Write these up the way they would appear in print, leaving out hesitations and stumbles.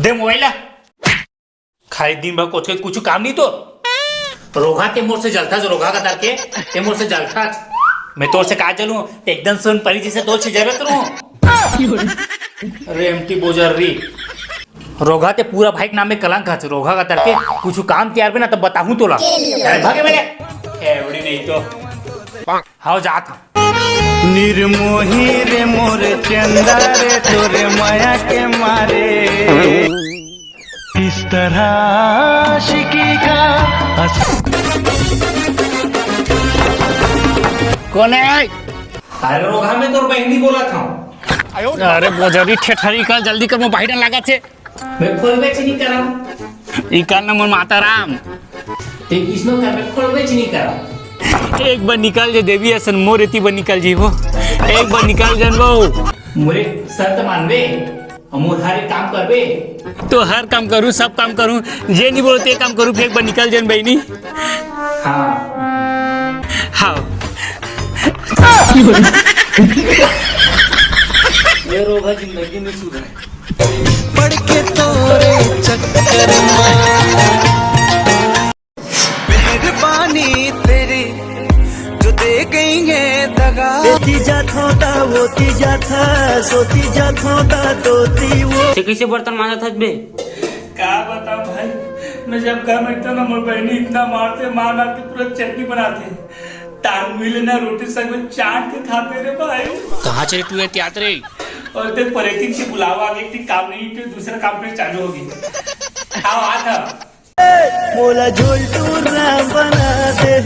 दे mobile खाली दिन भर कुछ काम नहीं तो रोगा ते मोर से जलता जो रोगा का दर के ते मोर से जलता मैं तोर से कहा चलूं एकदम सुन परी जैसे तोर से जरूरत रहूं अरे एमटी बोजर्री रोगा ते पूरा भाई के नाम में कलंक है रोगा का दर के कुछ काम तैयार पे ना तब बताऊं तोला भागे मेरे एवड़ी नहीं तो हाँ जाता निर्मोही रे मोर चंदा रे तोरे माया के मारे इस तरह आशिकी का कौन है? अरे रोगा में तोर बहनी बोला था अरे बोजरी ठेठरी कर जल्दी कर मोबाइल लगा थे मैं खोल बेच नहीं करा ई कर नंबर माता राम ते किसनो कर मैं खोल बेच नहीं करा एक बार निकाल जे देवी असन मोर इतनी बार निकाल जी हो एक बार निकाल जन वो मोरे शर्त मानबे मोर हर काम करबे तो हर काम करूं सब काम करूं जे नहीं बोलते एक काम करूं फिर एक बार निकाल जन बहनी हाँ हाँ ये रोगा जिंदगी में सुधर पड़ के तोरे चक्कर मेहरबानी तेरी जो दे गई है दगा देती जाता था होती जाता सोती जाता था तोती वो कैसे बर्तन मांजा था बे क्या बता भाई मैं जब घर में था ना मोर बहनी इतना मारते मार मार के पूरा चटनी बनाते टांग मिले ना रोटी सगों चाट के खाते रे भाई कहाँ चले तू त्यात रे और ते परेटिंग से बुलावा आगे एक काम नहीं फिर दूसरा काम फिर चालू होगी आओ आ था मोला झोल टूरना बना दे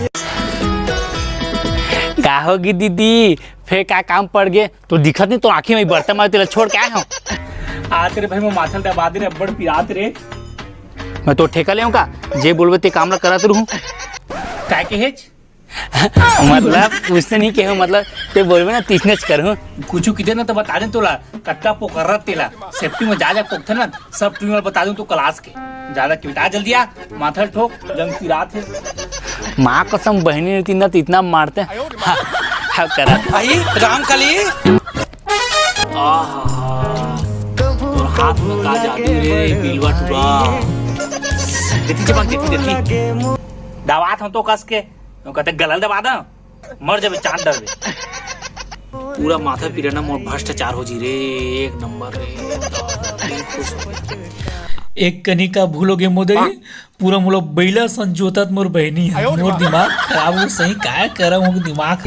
का होगी दीदी फिर क्या काम पड़ गए तो दिखत नहीं तो आंखें में बर्तन मार तेरा छोड़ के आया हूँ आते रे भाई मैं माथल दबा दे रे बड़ पिरात रे मैं तो ठेका ले का जे बोलबे ते काम ना करत रहूं काय के हेच मतलब उसने नहीं कहो मतलब ते बोलबे ना तीसनेच करूं कुछ किधर ना तो बता दे तोला कट्टा पोकरत तेला सेफ्टी में जा पोकथे ना सब ट्रिमर बता दूं तो क्लास के ज्यादा क्यों आ जल्दी आ माथल ठोक जंग पिरात है माँ कसम बहनी ने तीन इतना मारते हाँ करा आई राम कली हाथ में का जादू रे बिलवा टुरा देती जब देती दबात हम तो कस के कहते गलल दबा दा मर जाबे चांद डरबे पूरा माथा पिराना मोर भ्रष्टाचार हो जी रे एक नंबर रे एक कनिका भूलोगे मोदई पूरा मोला बैला संजोतात मोर बहनी है मोर दिमाग खराब हो सही काय करम हो दिमाग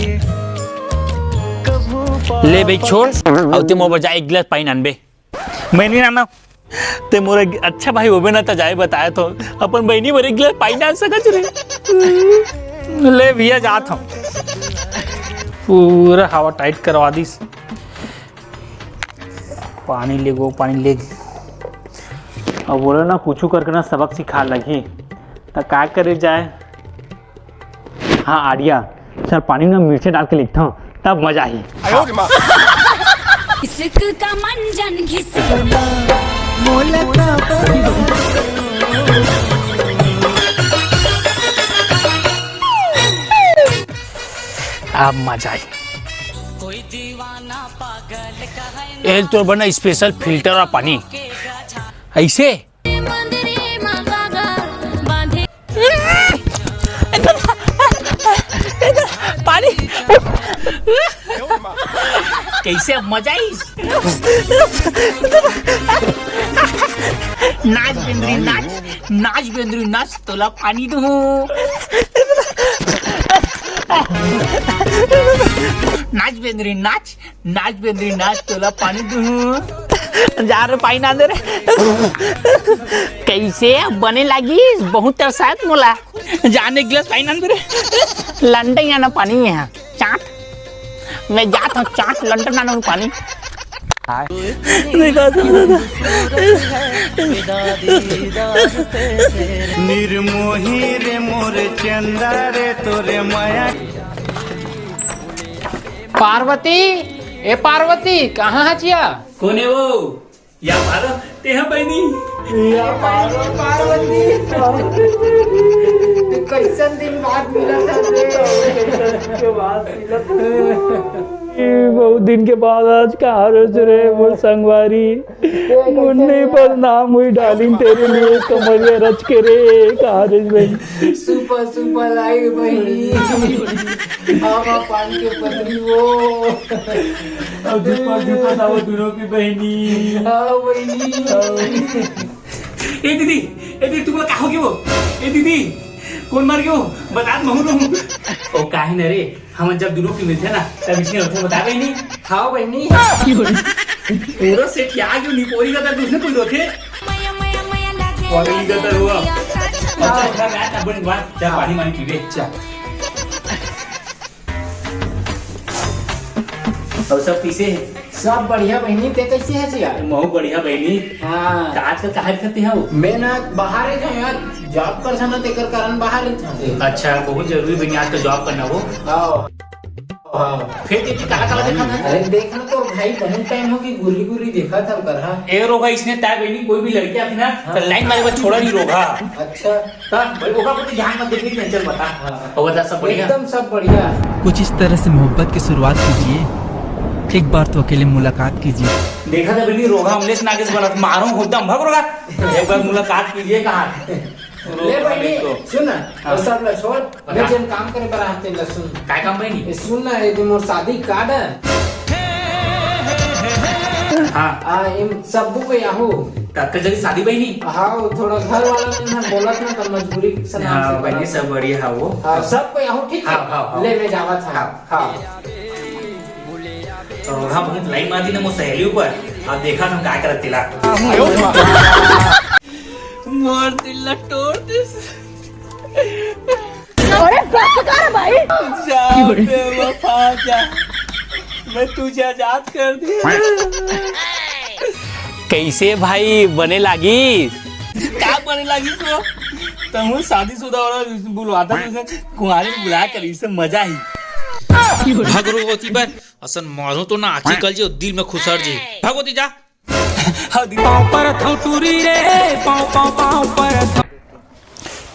ले बे छोड़ अब ते मोर बजा एक गिलास पानी आनबे मैं नहीं आना ते मोर अच्छा भाई होबे ना त जाए बताया तो अपन बहनी मोर एक गिलास पानी आन सकत रे ले भैया जात हूं पूरा हवा टाइट करवा दीस पानी ले गो पानी ले अब बोलो ना कुछ करके ना सबक सिखा लगी तो क्या करे जाए हाँ आर्या सर पानी में मिर्ची डाल के लिखता हूँ तब मजा ही का मंजन अब मजा ही एक तो बना स्पेशल फिल्टर और पानी ऐसे पानी कैसे मजा ही नाच बेंद्री नाच बेंद्री नाच तोला पानी दूं नाच बेंद्री नाच तोला पानी दूं जा रे पानी ना दे रे कैसे बने लगी बहुत तरसात मोला जाने गिलास पानी ना दे रे लंडन आना पानी है चाट मैं जाता हूँ चाट लंडन आना पानी निर्मोही रे मोर चंदा रे तोरे माया पार्वती ए पार्वती कहाँ है जिया कौन है वो या पारो ते हैं बहनी या पार्वती कैसन दिन बाद मिला था रे के बाद मिला था बहुत बहुत दिन के बाद आज कहाँ रोज रे मोर संगवारी मुन्ने बदनाम हुई डालिंग तेरे लिए कमरिया रच के रे कहाँ रोज भाई सुपर सुपर लाई बहनी आवा पान के पतरी वो अब दुपा था वो दोनों की बहनी हाँ बहनी ए दीदी तुमको क्या हो गया वो? ए दीदी कौन मार गया वो? बता दो ओ काहे न रे हम जब दोनों की मिलते ना तब इसने हमको बता गई नहीं। हाँ बहनी पूरा सेट क्या क्यों नहीं पोरी का दर्द उसने कोई रोके पोरी का दर्द हुआ। अच्छा उठा मैं तब बड़ी बात जा पानी मानी पीवे चा और सब पीसे सब बढ़िया बहनी ते कैसे है जिया? महू बढ़िया बहनी। हाँ आजकल कहाँ करते हैं वो? मैं ना बाहर ही था यार जॉब कर जाना तेकर कारण बाहर ही था। अच्छा बहुत जरूरी बनी आज तो जॉब करना वो। फिर देखिए कहाँ देखा था? अरे देखना तो भाई बहुत टाइम हो गई गुरी गुरी देखा था कर। हाँ ए रोगा इसने ताय बहनी कोई भी लड़की आती ना तो लाइन मारे बस छोड़ा नहीं रोगा। अच्छा भाई रोगा को ध्यान मत देखने की चल बता और बता सब बढ़िया एकदम सब बढ़िया। कुछ इस तरह से मोहब्बत की शुरुआत कीजिए, एक बार तो अकेले मुलाकात कीजिए। देखा था बहनी रोगा हमने से नागे से बना मारो खुदम भग रोगा एक बार मुलाकात कीजिए कहाँ ले बहनी सुन ना सब ला छोड़ मैं जन काम करे बरा हाथे ला सुन काय काम बहनी? ए, सुन ना ये मोर शादी कार्ड है हाँ इन सब को याहू तब जल्दी शादी बहनी। हाँ थोड़ा घर वाला ने ना बोलत ना तो मजबूरी से नाम हाँ से बहनी सब बढ़िया है वो। हाँ सब को याहू ठीक है। हाँ। ले मैं जावा था। हाँ तो रोगा बहुत लाइन मारती ना वो सहेली ऊपर अब देखा हम क्या करत तिला मोर दिल तोड़ दे अरे बस कर भाई जा बेवफा जा मैं तुझे आजाद कर दिया। कैसे भाई बने लागी? क्या बने लगी तो तुम शादीशुदा और बुलवाता तुझे कुंवारे में बुला कर इससे मजा ही भगवती पर असन मारू तो ना आखी कल जी दिल में खुसर जी भगवती जा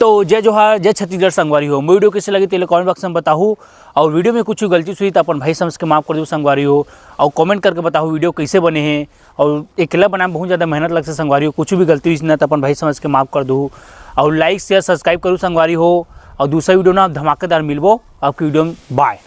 तो जय जोहार जय छत्तीसगढ़ संगवारी हो। वीडियो कैसे लगी तेरे कमेंट बॉक्स में बताओ और वीडियो में कुछ गलती हुई तो अपन भाई समझ के माफ कर दो संगवारी हो और कमेंट करके बताओ वीडियो कैसे बने हैं और अकेला बनाने में बहुत ज़्यादा मेहनत लगता है संगवारी हो। कुछ भी गलती हुई ना तो अपन भाई समझ के माफ कर दो और लाइक शेयर सब्सक्राइब करो संगवारी हो और दूसरा वीडियो ना धमाकेदार मिलबो आपकी वीडियो में। बाय।